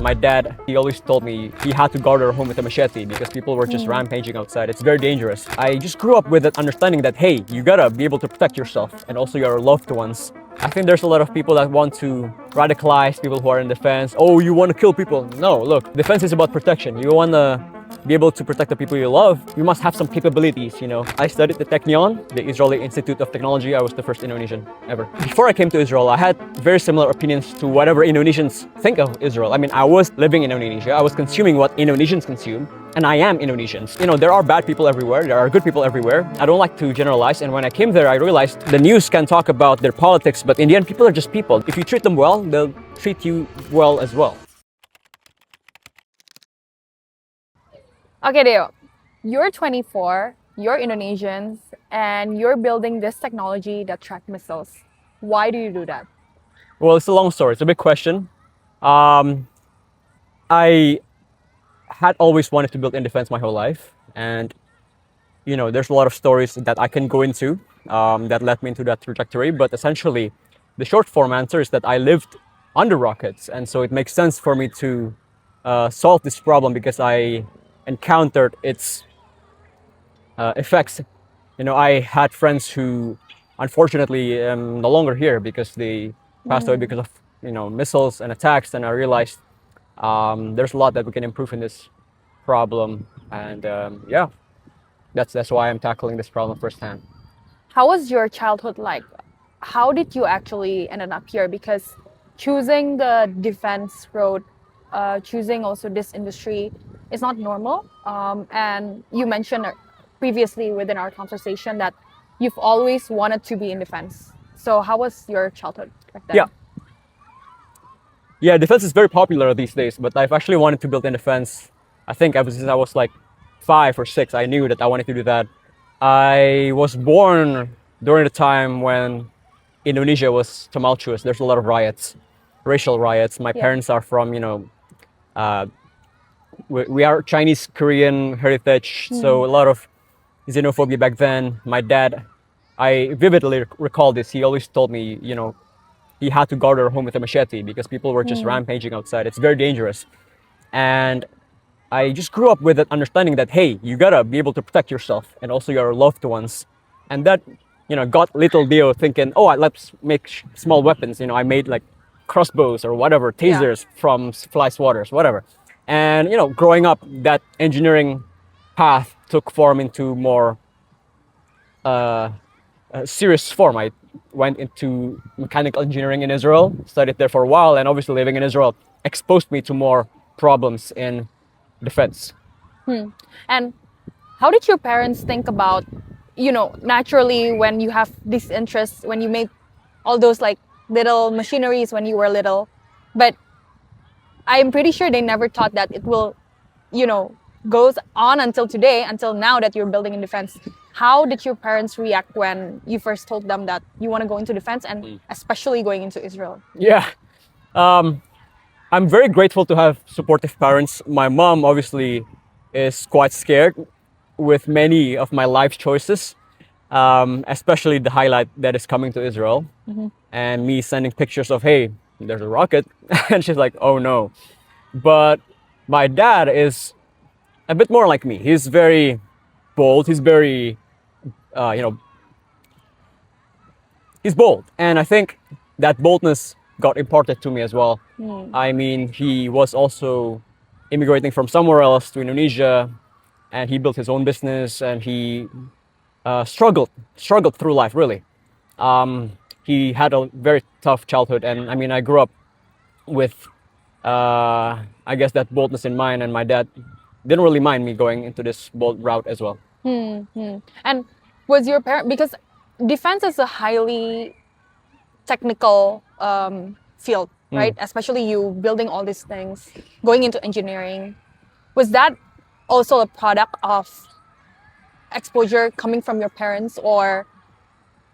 My dad, he always told me he had to guard our home with a machete because people were just rampaging outside. It's very dangerous. I just grew up with that understanding that, hey, you gotta be able to protect yourself and also your loved ones. I think there's a lot of people that want to radicalize people who are in defense. Oh, you want to kill people? No, look, defense is about protection. You want to be able to protect the people you love, you must have some capabilities, you know. I studied the Technion, the Israeli Institute of Technology. I was the first Indonesian ever. Before I came to Israel, I had very similar opinions to whatever Indonesians think of Israel. I mean, I was living in Indonesia. I was consuming what Indonesians consume, and I am Indonesians. You know, there are bad people everywhere. There are good people everywhere. I don't like to generalize, and when I came there, I realized the news can talk about their politics, but in the end, people are just people. If you treat them well, they'll treat you well as well. Okay, Deo, you're 24, you're Indonesians, and you're building this technology that track missiles. Why do you do that? Well, it's a long story. It's a big question. Um, I had always wanted to build in defense my whole life, and you know, there's a lot of stories that I can go into that led me into that trajectory. But essentially, the short form answer is that I lived under rockets, and so it makes sense for me to solve this problem because I encountered its effects. You know, I had friends who, unfortunately, no longer here because they passed away because of missiles and attacks, and I realized there's a lot that we can improve in this problem, and yeah, that's why I'm tackling this problem firsthand. How was your childhood like? How did you actually ended up here? Because choosing the defense road, choosing also this industry is not normal. And you mentioned previously within our conversation that you've always wanted to be in defense. So how was your childhood back then? Yeah, yeah, defense is very popular these days, but I've actually wanted to build in defense. I think ever since I was like 5 or 6, I knew that I wanted to do that. I was born during the time when Indonesia was tumultuous. There's a lot of riots, racial riots. My Yeah. parents are from, we are Chinese Korean heritage, so a lot of xenophobia back then. My dad, I vividly recall this. He always told me, he had to guard our home with a machete because people were just rampaging outside. It's very dangerous. And I just grew up with that understanding that, hey, you gotta be able to protect yourself and also your loved ones. And that, got little Dio thinking, oh, let's make small weapons. I made like crossbows or whatever, tasers from fly swatters, whatever. And, growing up, that engineering path took form into more serious form. I went into mechanical engineering in Israel, studied there for a while, and obviously living in Israel exposed me to more problems in defense. And how did your parents think about, naturally when you have these interests, when you make all those like little machineries when you were little, but I'm pretty sure they never thought that it will, goes on until today, until now that you're building in defense. How did your parents react when you first told them that you want to go into defense and especially going into Israel? Yeah. I'm very grateful to have supportive parents. My mom obviously is quite scared with many of my life choices, especially the highlight that is coming to Israel and me sending pictures of, hey, there's a rocket. And she's like, oh no. But my dad is a bit more like me. He's very bold. He's very, he's bold. And I think that boldness got imparted to me as well. I mean, he was also immigrating from somewhere else to Indonesia, and he built his own business, and he struggled through life, really. He had a very tough childhood, and I mean, I grew up with, I guess, that boldness in mind, and my dad didn't really mind me going into this bold route as well. And was your parent, because defense is a highly technical field, right? Especially you building all these things, going into engineering. Was that also a product of exposure coming from your parents, or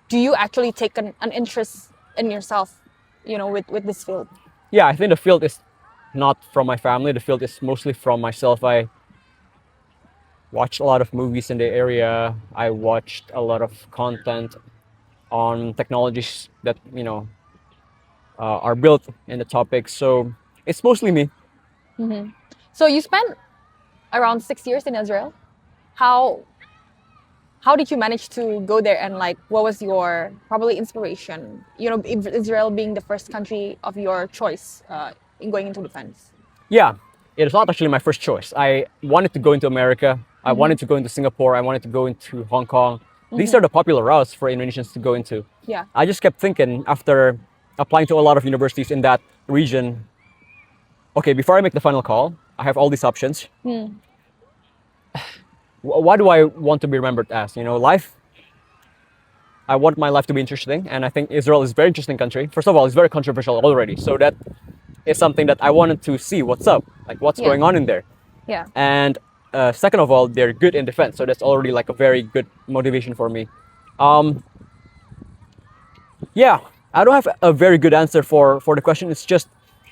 do you actually take an interest in yourself, with this field? Yeah, I think the field is not from my family. The field is mostly from myself. I watched a lot of movies in the area. I watched a lot of content on technologies that are built in the topic. So it's mostly me. So you spent around 6 years in Israel. How how did you manage to go there, and like what was your probably inspiration? You know, Israel being the first country of your choice in going into defense. Yeah, it is not actually my first choice. I wanted to go into America. I wanted to go into Singapore. I wanted to go into Hong Kong. These are the popular routes for Indonesians to go into. Yeah. I just kept thinking after applying to a lot of universities in that region, okay, before I make the final call, I have all these options. Why do I want to be remembered as? You know, life. I want my life to be interesting, and I think Israel is a very interesting country. First of all, it's very controversial already, so that is something that I wanted to see what's up, like what's Yeah. going on in there. Yeah. And second of all, they're good in defense, so that's already like a very good motivation for me. Yeah, I don't have a very good answer for the question. It's just,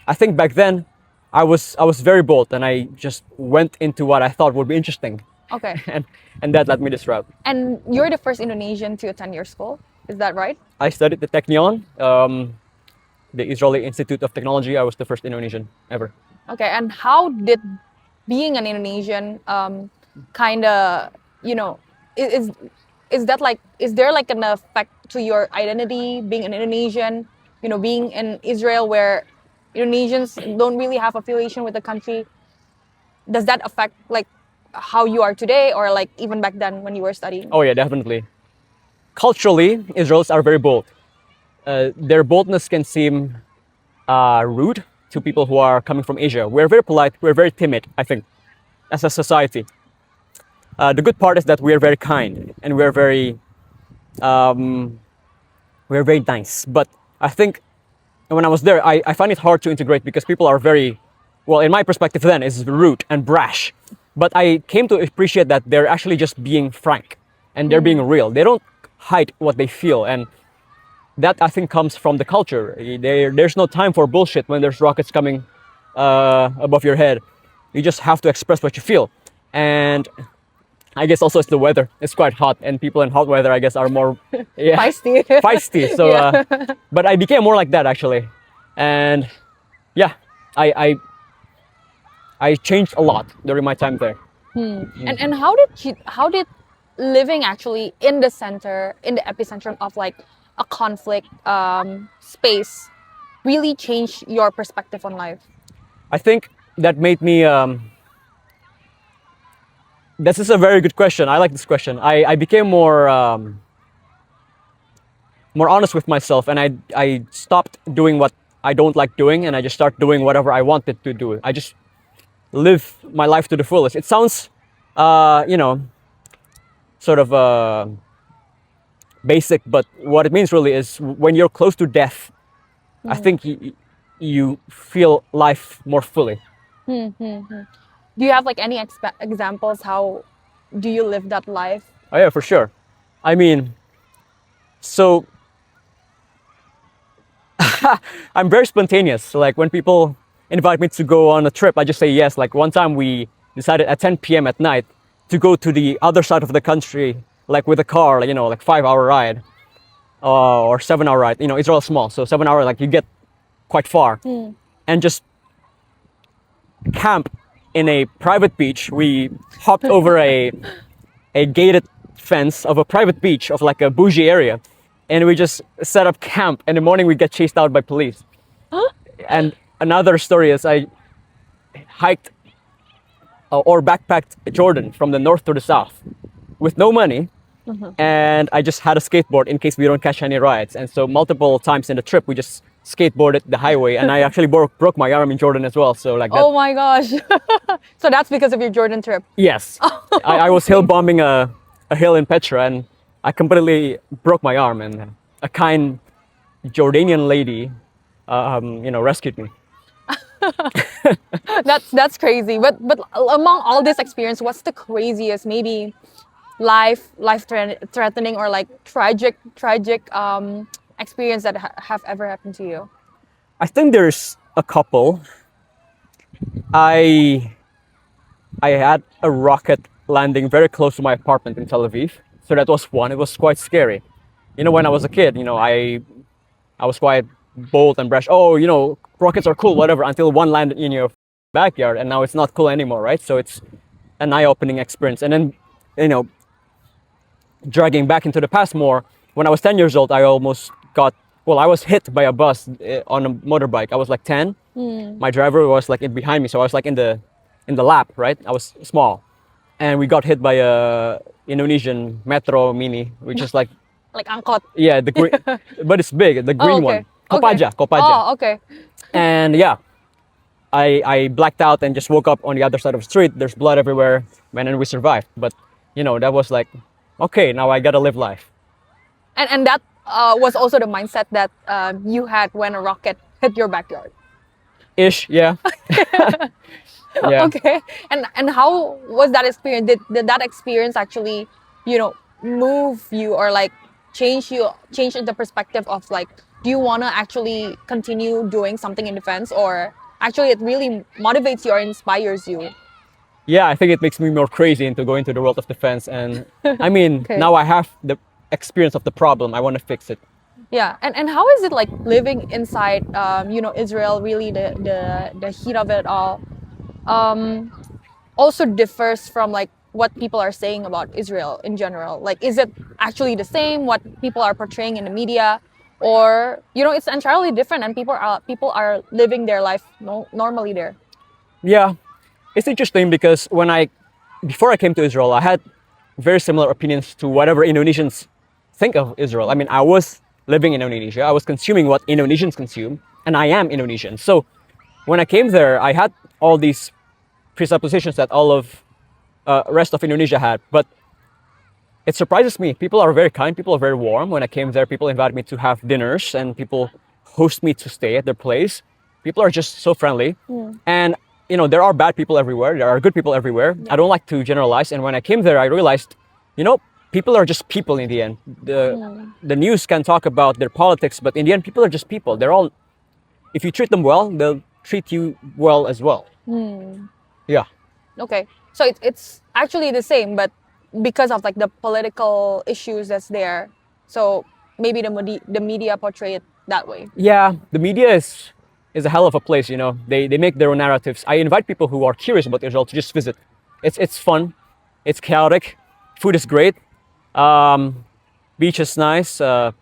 I think back then, I was very bold, and I just went into what I thought would be interesting, Okay. and that led me this route. And you're the first Indonesian to attend your school. Is that right? I studied the Technion, the Israeli Institute of Technology. I was the first Indonesian ever. Okay. And how did being an Indonesian kind of, you know, is that like, is there like an effect to your identity being an Indonesian, you know, being in Israel where Indonesians don't really have affiliation with the country? Does that affect like how you are today, or like even back then when you were studying? Oh yeah, definitely. Culturally, Israelis are very bold. Their boldness can seem rude to people who are coming from Asia. We're very polite. We're very timid, I think, as a society. The good part is that we are very kind, and we're very nice. But I think when I was there, I find it hard to integrate because people are very, well, in my perspective then, is rude and brash. But I came to appreciate that they're actually just being frank, and they're being real. They don't hide what they feel, and that I think comes from the culture. There's no time for bullshit when there's rockets coming above your head. You just have to express what you feel. And I guess also it's the weather. It's quite hot, and people in hot weather, I guess, are more Feisty. feisty. So, but I became more like that actually, and yeah, I changed a lot during my time there. And how did living actually in the center, in the epicenter of like a conflict space really change your perspective on life? I think that made me. This is a very good question. I like this question. I became more honest with myself, and I stopped doing what I don't like doing, and I just start doing whatever I wanted to do. I just live my life to the fullest. It sounds, you know, sort of basic, but what it means really is when you're close to death, I think you feel life more fully. Do you have like any examples? How do you live that life? Oh yeah, for sure. I mean, so I'm very spontaneous. Like when people invite me to go on a trip, I just say yes. Like one time we decided at 10 p.m. at night to go to the other side of the country, like with a car, you know, like 5-hour ride or 7-hour ride. You know, Israel is small, so 7 hour, like you get quite far, and just camp in a private beach. We hopped over a gated fence of a private beach of like a bougie area, and we just set up camp. In the morning, we get chased out by police. And another story is I hiked or backpacked Jordan from the north to the south with no money, and I just had a skateboard in case we don't catch any riots. And so multiple times in the trip, we just skateboarded the highway, and I actually broke my arm in Jordan as well. So like that. Oh my gosh! So that's because of your Jordan trip. Yes, I was hill bombing a hill in Petra, and I completely broke my arm, and a kind Jordanian lady, you know, rescued me. That's crazy. But among all this experience, what's the craziest, maybe threatening or like tragic experience that have ever happened to you? I think there's a couple. I had a rocket landing very close to my apartment in Tel Aviv. So that was one. It was quite scary. You know, when I was a kid, you know, I was quite bold and brash. Oh, you know, rockets are cool, whatever, until one landed in your backyard, and now it's not cool anymore, right? So it's an eye-opening experience. And then, you know, dragging back into the past more, when I was 10 years old, I almost got, well, I was hit by a bus on a motorbike. I was like 10. My driver was like in behind me, so I was like in the lap, right? I was small, and we got hit by a Indonesian metro mini, which is like, Like angkot. yeah, the green, but it's big, the green okay. one. Kopaja, Kopaja. Oh, okay. And yeah, I blacked out and just woke up on the other side of the street. There's blood everywhere, man, and we survived. But you know, that was like, okay, now I gotta live life. And that was also the mindset that you had when a rocket hit your backyard. Ish, yeah. Yeah. Okay. And how was that experience? Did that experience actually, move you or like change the perspective of like, do you want to actually continue doing something in defense, or actually it really motivates you or inspires you? Yeah, I think it makes me more crazy into going to the world of defense. And I mean, Okay. now I have the experience of the problem. I want to fix it. Yeah, and how is it like living inside, Israel? Really, the heat of it all also differs from like what people are saying about Israel in general. Like, is it actually the same what people are portraying in the media, or it's entirely different, and people are living their life normally there? Yeah, it's interesting because before I came to Israel, I had very similar opinions to whatever Indonesians think of Israel. I mean, I was living in Indonesia, I was consuming what Indonesians consume, and I am Indonesian. So when I came there, I had all these presuppositions that all of rest of Indonesia had. But it surprises me. People are very kind. People are very warm. When I came there, people invited me to have dinners, and people host me to stay at their place. People are just so friendly. And there are bad people everywhere. There are good people everywhere. I don't like to generalize. And when I came there, I realized, people are just people in the end. The news can talk about their politics, but in the end, people are just people. They're all, if you treat them well, they'll treat you well as well. Yeah. Okay, so it's actually the same, but because of like the political issues that's there, so maybe the media portray it that way. Yeah, the media is a hell of a place. They make their own narratives. I invite people who are curious about Israel to just visit. It's fun, it's chaotic, food is great, beach is nice, but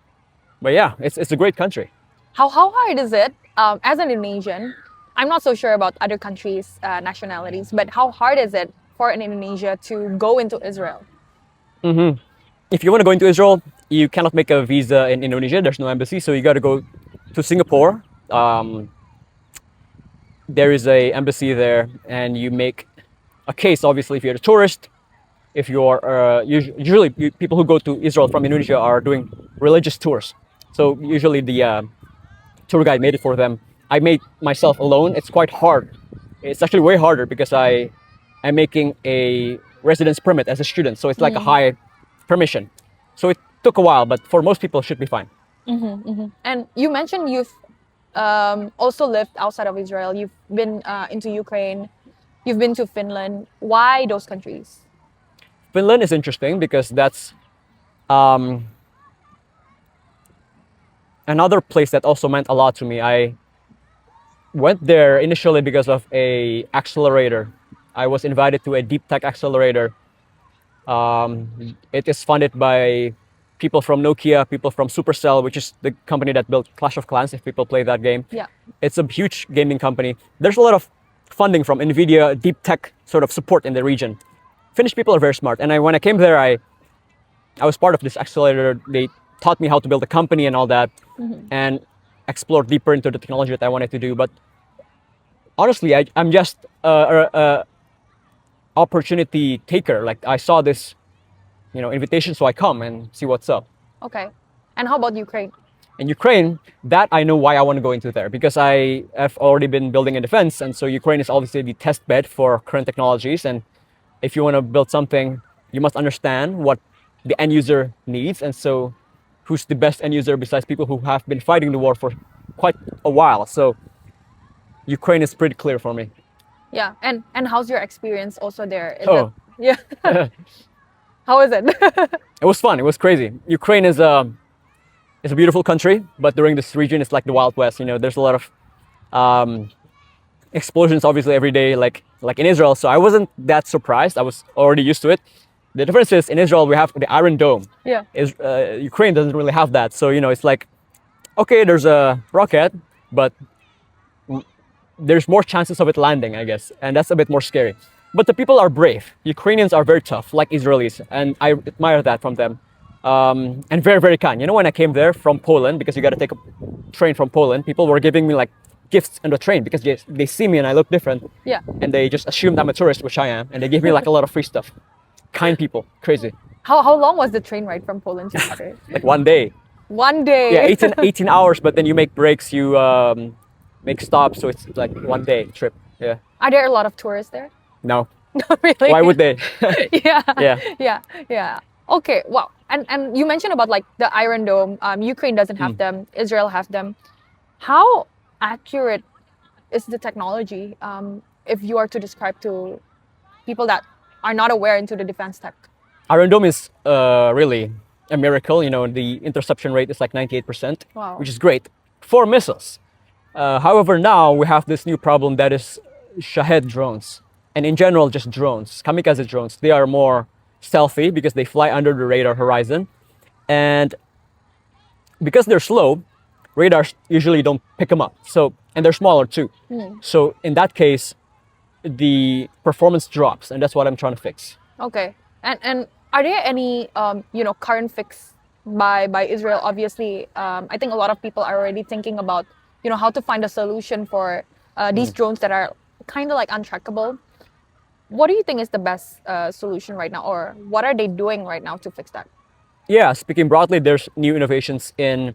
yeah, it's a great country. How hard is it as an Indonesian? I'm not so sure about other countries' nationalities, but how hard is it for an Indonesia to go into Israel? If you want to go into Israel, you cannot make a visa in Indonesia. There's no embassy, so you got to go to Singapore. There is a embassy there, and you make a case. Obviously, if you're a tourist, if you're usually people who go to Israel from Indonesia are doing religious tours. So usually the tour guide made it for them. I made myself alone. It's quite hard. It's actually way harder because I am making a residence permit as a student. So it's like a high permission. So it took a while, but for most people, it should be fine. And you mentioned you've also lived outside of Israel. You've been into Ukraine. You've been to Finland. Why those countries? Finland is interesting because that's another place that also meant a lot to me. I went there initially because of a accelerator. I was invited to a deep tech accelerator. It is funded by people from Nokia, people from Supercell, which is the company that built Clash of Clans, if people play that game. Yeah. It's a huge gaming company. There's a lot of funding from NVIDIA, deep tech sort of support in the region. Finnish people are very smart. And when I came there, I was part of this accelerator. They taught me how to build a company and all that, and explore deeper into the technology that I wanted to do. But honestly, I'm just a opportunity taker. Like I saw this, invitation, so I come and see what's up. Okay. And how about Ukraine? In Ukraine, that I know why I want to go into there, because I have already been building in defense, and so Ukraine is obviously the test bed for current technologies. And if you want to build something, you must understand what the end user needs, and so who's the best end user besides people who have been fighting the war for quite a while. So Ukraine is pretty clear for me. Yeah. And how's your experience also there? Oh. Yeah. How is it? It was fun. It was crazy. Ukraine is a beautiful country, but during this region, it's like the Wild West. There's a lot of explosions obviously every day, like in Israel. So I wasn't that surprised. I was already used to it. The difference is in Israel we have the Iron Dome. Yeah. Ukraine doesn't really have that. So it's like, okay, there's a rocket, but there's more chances of it landing, I guess, and that's a bit more scary. But the people are brave. Ukrainians are very tough, like Israelis, and I admire that from them. And very, very kind. When I came there from Poland, because you got to take a train from Poland, people were giving me like gifts on the train because they see me and I look different. Yeah. And they just assumed I'm a tourist, which I am, and they gave me like a lot of free stuff. Kind people, crazy. How long was the train ride from Poland to Ukraine? Like 1 day. One day. Yeah, 18 hours, but then you make breaks, you make stops, so it's like 1 day trip. Yeah. Are there a lot of tourists there? No. Not really. Why would they? Yeah. Yeah. Yeah. Yeah. Okay. Wow. And you mentioned about like the Iron Dome. Ukraine doesn't have them. Israel have them. How accurate is the technology? If you are to describe to people that are not aware into the defense tech. Iron Dome is really a miracle. The interception rate is like 98%, Wow. which is great for missiles. However, now we have this new problem that is Shahed drones. And in general, just drones, kamikaze drones. They are more stealthy because they fly under the radar horizon. And because they're slow, radars usually don't pick them up. And they're smaller too. So in that case, the performance drops, and that's what I'm trying to fix. Okay. And are there any current fix by Israel? Obviously, I think a lot of people are already thinking about how to find a solution for these drones that are kind of like untrackable. What do you think is the best solution right now, or what are they doing right now to fix that? Yeah, speaking broadly, there's new innovations in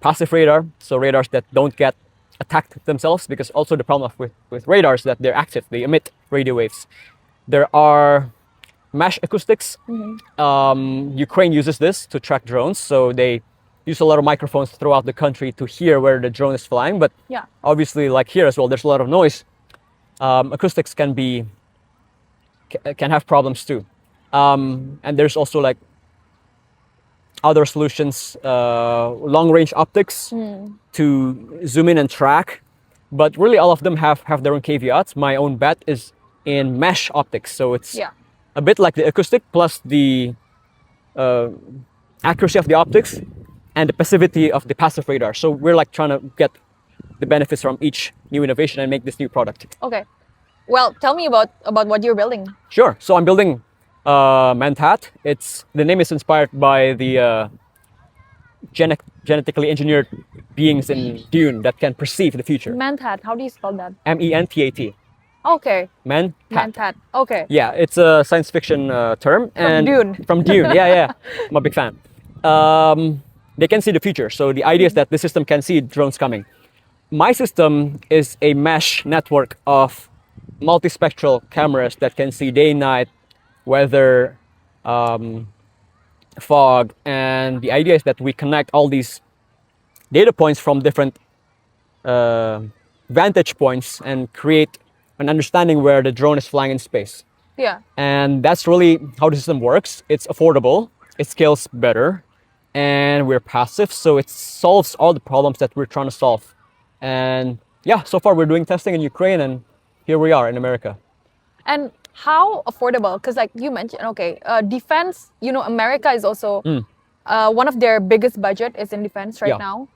passive radar, so radars that don't get attacked themselves, because also the problem with radars that they're active, they emit radio waves. There are mesh acoustics. Ukraine uses this to track drones, so they use a lot of microphones throughout the country to hear where the drone is flying. But Yeah. obviously, like here as well, there's a lot of noise. Acoustics can have problems too. And there's also like other solutions, long-range optics to zoom in and track. But really, all of them have their own caveats. My own bet is in mesh optics. So it's Yeah. a bit like the acoustic plus the accuracy of the optics and the passivity of the passive radar. So we're like trying to get the benefits from each new innovation and make this new product. Okay. Well, tell me about what you're building. Sure. So I'm building Mantat. The name is inspired by the genetically engineered beings in Dune that can perceive the future. Mantat. How do you spell that? Mentat. Okay. Mantat. Mantat. Okay. Yeah, it's a science fiction term. From Dune. From Dune. Yeah. I'm a big fan. They can see the future. So the idea is that the system can see drones coming. My system is a mesh network of multispectral cameras that can see day, night, weather, fog. And the idea is that we connect all these data points from different vantage points and create an understanding where the drone is flying in space. Yeah. And that's really how the system works. It's affordable, it scales better, and we're passive, so it solves all the problems that we're trying to solve. And yeah, so far we're doing testing in Ukraine, and here we are in America. And how affordable? Because like you mentioned, okay, defense, America is also one of their biggest budget is in defense right Yeah. now.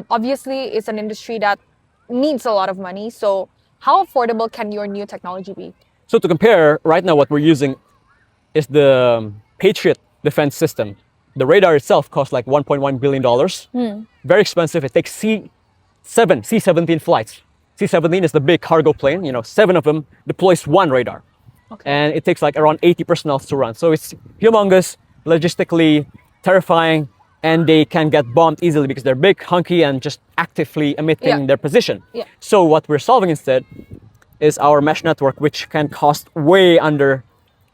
Obviously, it's an industry that needs a lot of money. So how affordable can your new technology be? So to compare, right now what we're using is the Patriot defense system. The radar itself costs like $1.1 billion. Very expensive. It takes C-17 flights. C-17 is the big cargo plane. 7 of them deploys one radar. Okay. And it takes like around 80 personnel to run. So it's humongous, logistically terrifying, and they can get bombed easily because they're big, hunky, and just actively emitting their position. Yeah. So what we're solving instead is our mesh network, which can cost way under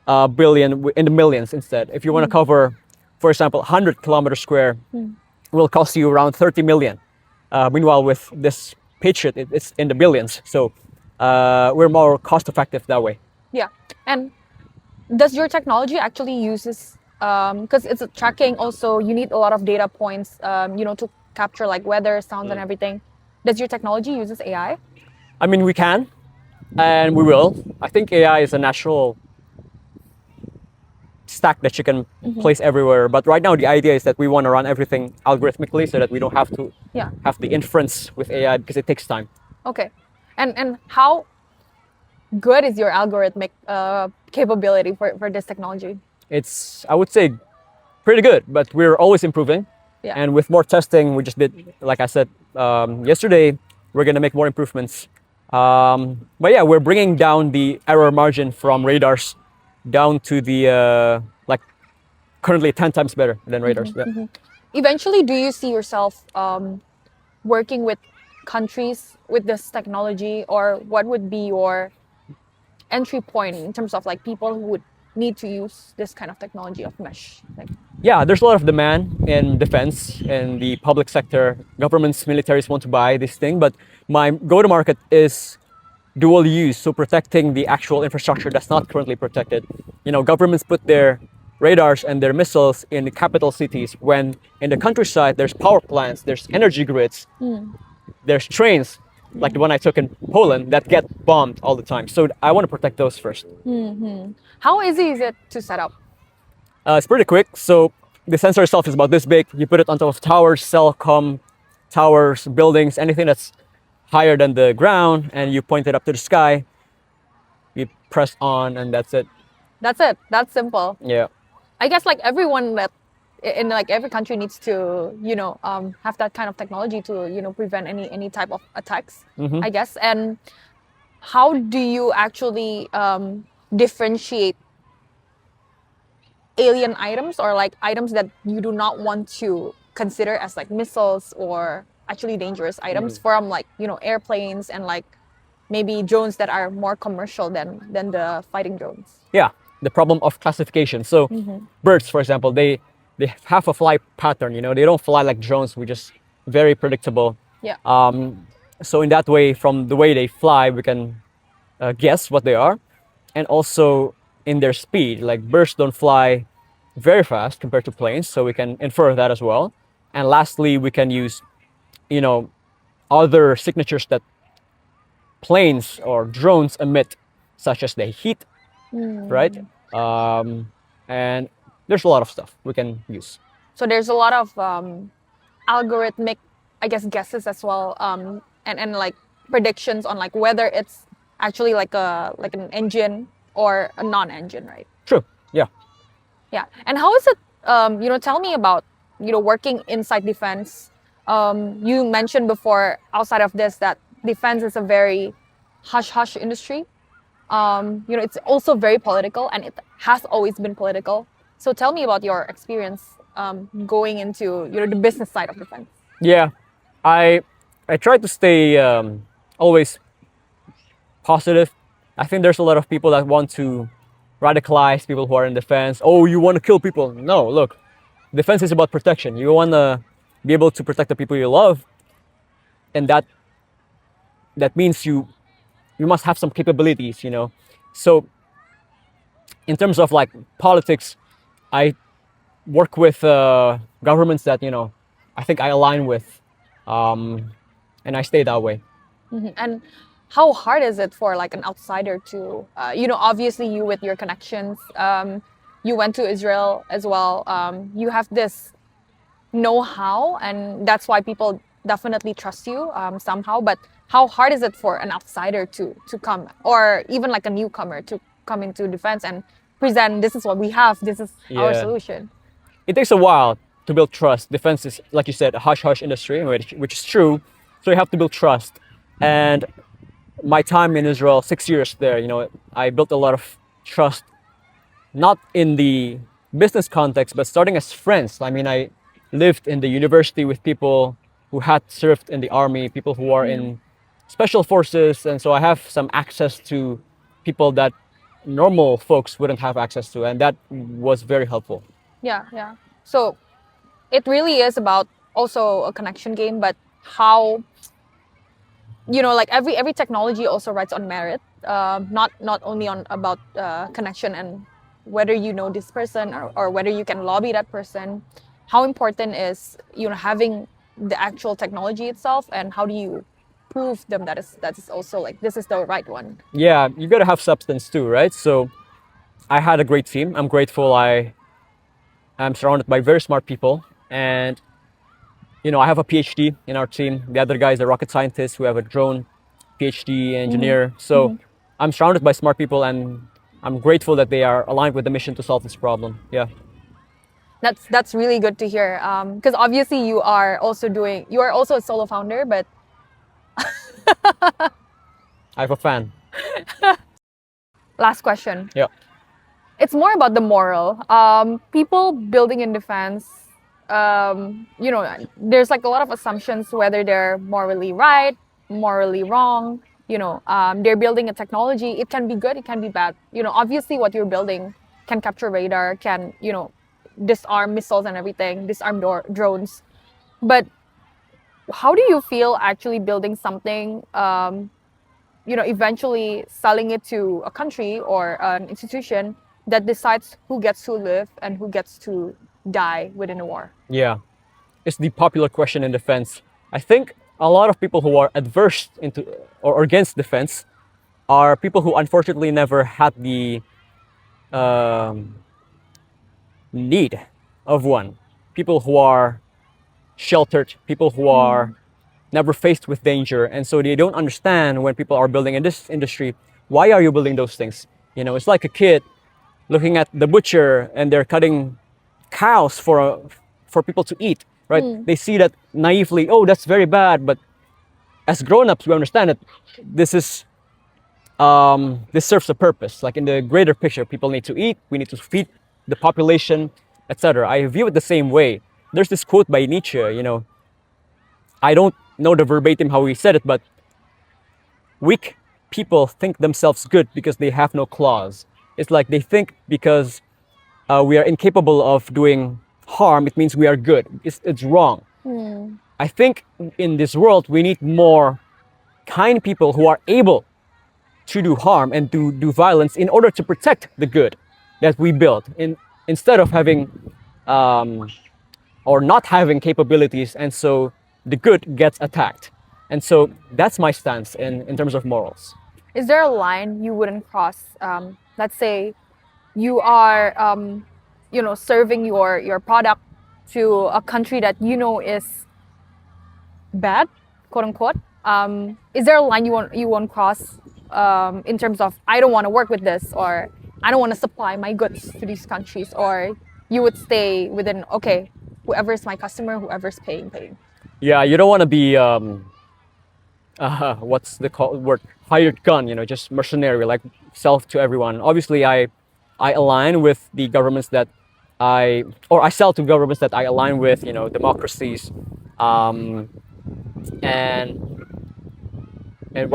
a billion, in the millions instead. If you want to cover, for example, 100 kilometers square, it will cost you around 30 million. Meanwhile, with this Patriot, it's in the billions. So we're more cost effective that way. Yeah. And does your technology actually uses, because it's a tracking also, you need a lot of data points, to capture like weather, sounds and everything. Does your technology uses AI? I mean, we can, and we will. I think AI is a natural stack that you can place everywhere. But right now, the idea is that we want to run everything algorithmically so that we don't have to Yeah. have the inference with AI because it takes time. Okay. And how good is your algorithmic capability for this technology? It's, I would say, pretty good, but we're always improving. Yeah. And with more testing, we just did, like I said yesterday, we're going to make more improvements. But yeah, we're bringing down the error margin from radars down to the, like, currently 10 times better than radars. Yeah. Eventually, do you see yourself working with countries with this technology, or what would be your entry point in terms of like people who would need to use this kind of technology of mesh? Like, Yeah, there's a lot of demand in defense and the public sector. Governments, militaries want to buy this thing, but my go-to-market is dual use, so protecting the actual infrastructure that's not currently protected. You know, governments put their radars and their missiles in the capital cities when in the countryside there's power plants, there's energy grids, there's trains like the one I took in Poland that get bombed all the time. So I want to protect those first. how easy is it to set up? It's pretty quick. So the sensor itself is about this big. You put it on top of towers, telecom towers, buildings, anything that's higher than the ground, and you point it up to the sky. You press on, and that's it. That's it. That's simple. Yeah. I guess like everyone that in like every country needs to have that kind of technology to prevent any type of attacks. I guess. And how do you actually differentiate alien items or like items that you do not want to consider as like missiles or actually dangerous items from like airplanes and like maybe drones that are more commercial than the fighting drones? Yeah. The problem of classification. So birds, for example, they have a flight pattern. You know, they don't fly like drones, which is very predictable. Yeah. So in that way, from the way they fly, we can guess what they are, and also in their speed. Like birds don't fly very fast compared to planes, so we can infer that as well. And lastly, we can use, other signatures that planes or drones emit, such as the heat, right? And there's a lot of stuff we can use. So there's a lot of algorithmic, I guess, guesses as well, and like predictions on like whether it's actually like an engine or a non-engine, right? True. Yeah. Yeah. And how is it? Tell me about working inside defense. You mentioned before outside of this that defense is a very hush-hush industry. It's also very political, and it has always been political. So tell me about your experience going into the business side of defense. Yeah, I try to stay always positive. I think there's a lot of people that want to radicalize people who are in defense. Oh, you want to kill people? No, look, defense is about protection. You want to be able to protect the people you love, and that means you must have some capabilities. So in terms of like politics, I work with governments that I think I align with, and I stay that way. And how hard is it for like an outsider to, obviously you with your connections, you went to Israel as well. You have this know-how, and that's why people definitely trust you somehow. But how hard is it for an outsider to come, or even like a newcomer to come into defense and present, this is what we have, this is our solution? It takes a while to build trust. Defense is, like you said, a hush-hush industry, which is true. So you have to build trust. And my time in Israel, 6 years there, I built a lot of trust, not in the business context, but starting as friends. I mean, I lived in the university with people who had served in the army, people who are in special forces, and so I have some access to people that normal folks wouldn't have access to, and that was very helpful. Yeah. So it really is about also a connection game, but how like every technology also rides on merit, not only on about connection and whether you know this person or whether you can lobby that person. How important is having the actual technology itself, and how do you prove them that is also like this is the right one. Yeah, you gotta have substance too, right? So I had a great team. I'm grateful I am surrounded by very smart people. And, I have a PhD in our team. The other guy is a rocket scientist who have a drone PhD engineer. So I'm surrounded by smart people, and I'm grateful that they are aligned with the mission to solve this problem. Yeah. That's really good to hear. Because obviously you are also a solo founder, but I have a fan. last question. Yeah. It's more about the moral. People building in defense, there's like a lot of assumptions whether they're morally right, morally wrong. They're building a technology. It can be good, it can be bad. Obviously, what you're building can capture radar, can disarm missiles and everything, disarm drones. But how do you feel actually building something? Eventually selling it to a country or an institution that decides who gets to live and who gets to die within a war. Yeah. It's the popular question in defense. I think a lot of people who are adverse into or against defense are people who unfortunately never had the um, need of one. People who are sheltered, people who are never faced with danger, and so they don't understand when people are building in this industry. Why are you building those things? It's like a kid looking at the butcher and they're cutting cows for people to eat, right? They see that naively, oh, that's very bad, but as grown-ups, we understand that this is this serves a purpose. Like in the greater picture, people need to eat, we need to feed the population, etc. I view it the same way. There's this quote by Nietzsche, I don't know the verbatim how he said it, but weak people think themselves good because they have no claws. It's like they think because we are incapable of doing harm, it means we are good. It's wrong. I think in this world, we need more kind people who are able to do harm and to do violence in order to protect the good that we built, instead of having or not having capabilities, and so the good gets attacked. And so that's my stance in terms of morals. Is there a line you wouldn't cross? Let's say you are, serving your product to a country that is bad, quote unquote. Is there a line you won't cross in terms of I don't want to work with this, or I don't want to supply my goods to these countries, or you would stay within whoever's my customer, whoever's paying. Yeah, you don't want to be what's the word, hired gun, just mercenary, like sell to everyone. Obviously, I align with the governments that I sell to governments that I align with, democracies, and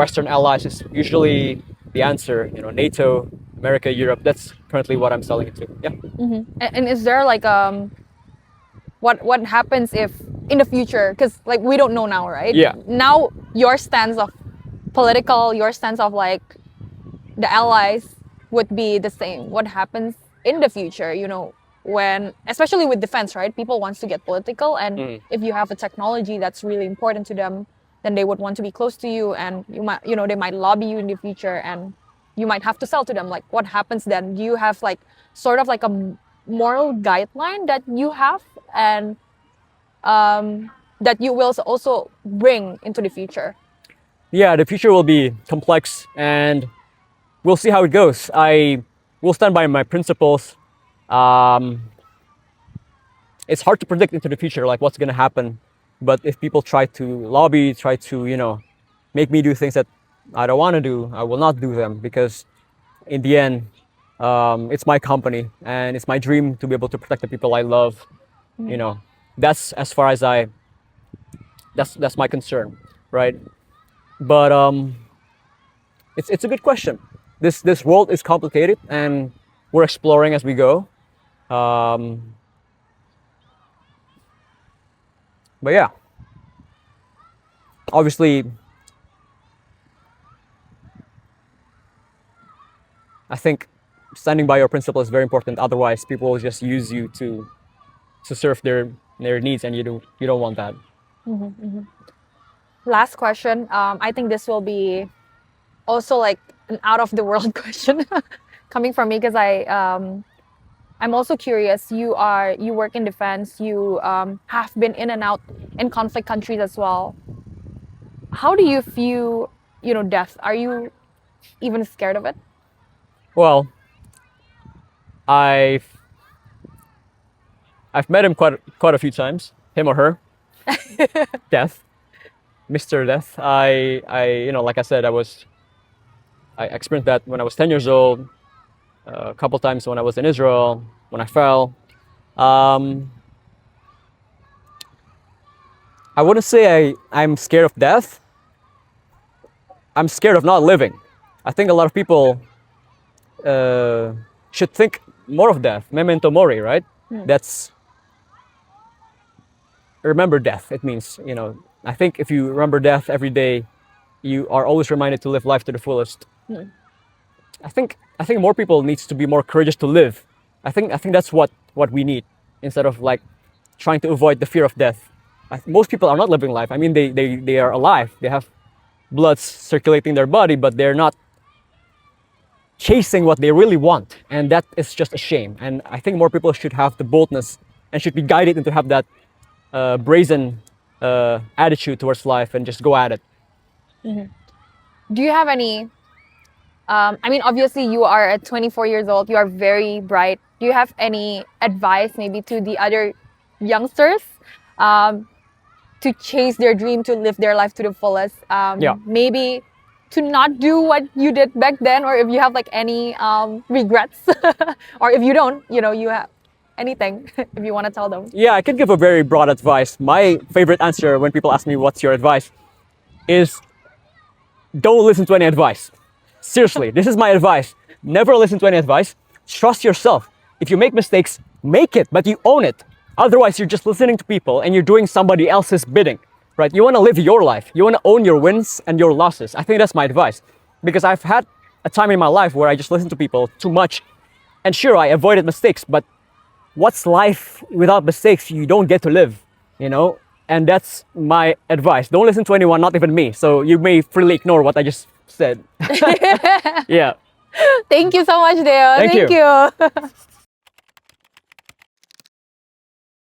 Western allies is usually the answer. NATO, America, Europe. That's currently what I'm selling it to. Yeah. And is there like what happens if in the future, because like we don't know now, right? Yeah. Now your stance of your stance of like the allies would be the same. What happens in the future, when, especially with defense, right? People wants to get political, and if you have a technology that's really important to them, then they would want to be close to you, and you might, they might lobby you in the future, and you might have to sell to them. Like, what happens then? Do you have like sort of like a moral guideline that you have, and that you will also bring into the future? Yeah, the future will be complex, and we'll see how it goes. I will stand by my principles. It's hard to predict into the future, like what's going to happen. But if people try to lobby, try to, make me do things that I don't want to do, I will not do them, because in the end, it's my company and it's my dream to be able to protect the people I love. That's as far as that's my concern, right? But it's a good question. This world is complicated, and we're exploring as we go. But yeah, obviously, I think standing by your principle is very important. Otherwise, people will just use you to serve their needs, and you don't want that. last question. I think this will be also like an out of the world question coming from me because I'm also curious. You work in defense. You have been in and out in conflict countries as well. How do you view, death? Are you even scared of it? Well, I've I've met him quite a few times, him or her, Death, Mr. Death. Like I said, I experienced that when I was 10 years old, a couple times when I was in Israel, when I fell. Um, I wouldn't say I'm scared of death. I'm scared of not living. I think a lot of people uh, should think more of death. Memento mori, right? That's remember death. It means, I think if you remember death every day, you are always reminded to live life to the fullest. I think more people needs to be more courageous to live. I think that's what we need instead of like trying to avoid the fear of death. Most people are not living life. I mean, they are alive. They have blood circulating their body, but they're not chasing what they really want, and that is just a shame. And I think more people should have the boldness and should be guided into have that brazen attitude towards life and just go at it. Do you have any? I mean, obviously, you are at 24 years old. You are very bright. Do you have any advice, maybe, to the other youngsters to chase their dream, to live their life to the fullest? Yeah. Maybe to not do what you did back then, or if you have like any regrets, or if you don't, you have anything if you want to tell them. Yeah, I can give a very broad advice. My favorite answer when people ask me what's your advice is don't listen to any advice. Seriously, this is my advice. Never listen to any advice. Trust yourself. If you make mistakes, make it, but you own it. Otherwise, you're just listening to people and you're doing somebody else's bidding, right? You want to live your life. You want to own your wins and your losses. I think that's my advice because I've had a time in my life where I just listened to people too much. And sure, I avoided mistakes, but what's life without mistakes? You don't get to live, And that's my advice. Don't listen to anyone, not even me. So you may freely ignore what I just said. Yeah. Thank you so much, Deo. Thank you. you.